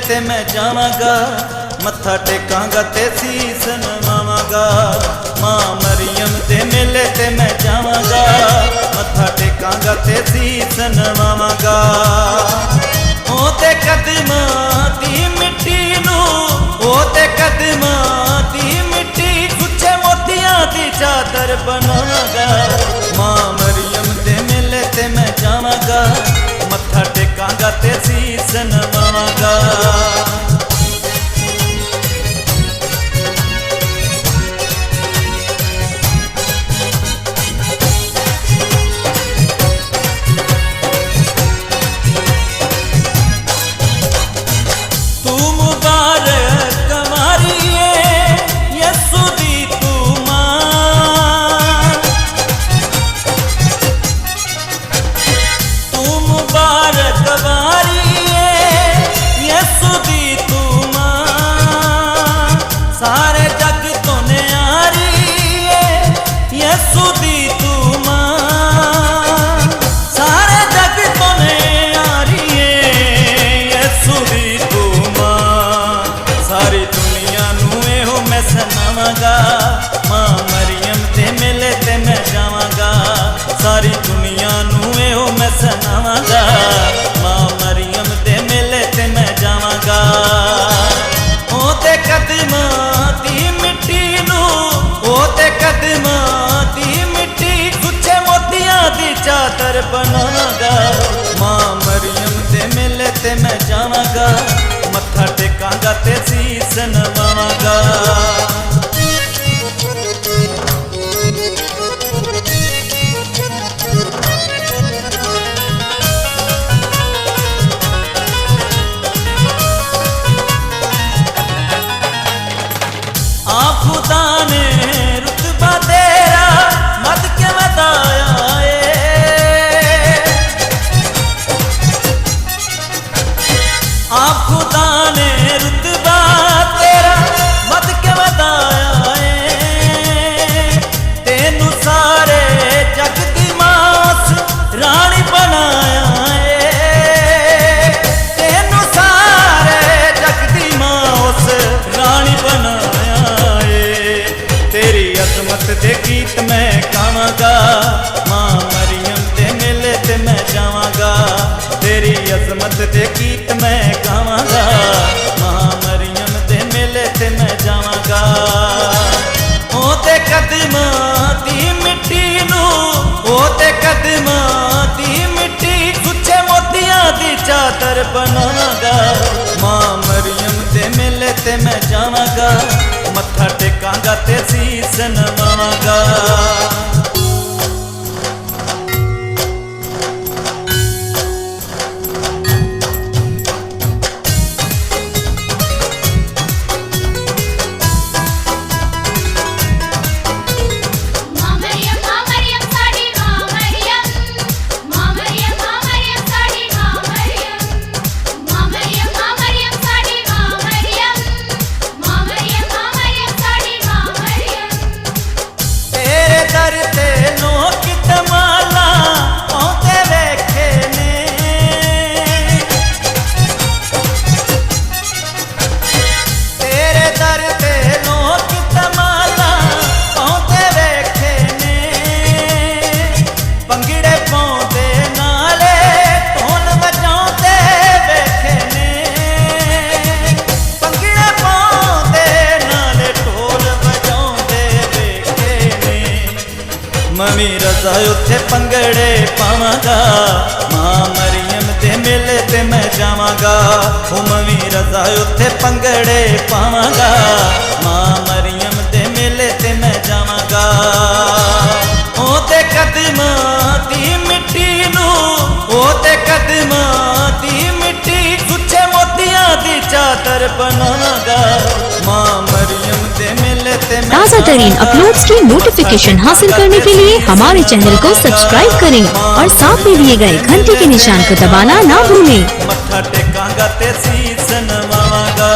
ते मैं जावांगा, मत्था टेकांगा ते सीस नवावांगा। मां मरियम दे मेले ते मैं जावांगा, मत्था टेकांगा ते सीस नवावांगा। ओ ते कदमां दी मिट्टी नू, ओ ते कदमां दी मिट्टी कुछे मोतियां दी चादर बनावांगा। मां मरियम दे मेले ते मैं जावांगा, मत्था टेकांगा ते सीस नवावांगा। मां मरियम दे मेले ते मैं जावांगा, सारी दुनिया नू एहो मैं सुनावांगा। मां मरियम दे मेले ते मैं जावांगा। ओ ते कदमां दी मिट्टी नू, ओ ते कदमां दी मिट्टी कुछे मोतियां दी चादर बनावांगा। मां मरियम दे मेले ते मैं जावांगा, मत्था टेकांगा ते सीस नवावांगा। खुदा ने रुतबा तेरा मत के बताया आप खुदा ने रुतबा तेरा मत के बताया तेनू सारे जग दी मास रानी बनाया तेनू सारे जग दी मास रानी बनाया। तेरी अजमत दे गीत मैं गावांगा, मां मरियम दे मेले ते मैं जावांगा। तेरी अजमत दे गीत मैं गावांगा, मां मरियम दे मेले ते मैं जावांगा। ओ ते कदमां दी मिट्टी नू, ओ ते कदमां दी मिट्टी कुछे मोतियां दी चादर बनावांगा। मां मरियम दे मेले ते मैं जावांगा, मत्था टेकांगा ते सीस नवावांगा। मम्मी रजा उत्थे पंगड़े पावांगा, मां मरियम दे मेले ते मैं जावांगा। ओ मम्मी रजा उत्थे पंगड़े पावांगा, मां मरियम दे मेले ते मैं जावांगा। ओ ते कदमां दी मिट्टी नू, ओ ते कदमां दी मिट्टी कुछे मोतियां दी चादर बनावांगा। मां मरियम दे मेले ते मैं ताज़ा तरीन अपलोड्स की नोटिफिकेशन हासिल करने के लिए हमारे चैनल को सब्सक्राइब करें और साथ में दिए गए घंटी के निशान को दबाना ना भूलें। मत्था टेकांगा ते सीस नवावांगा।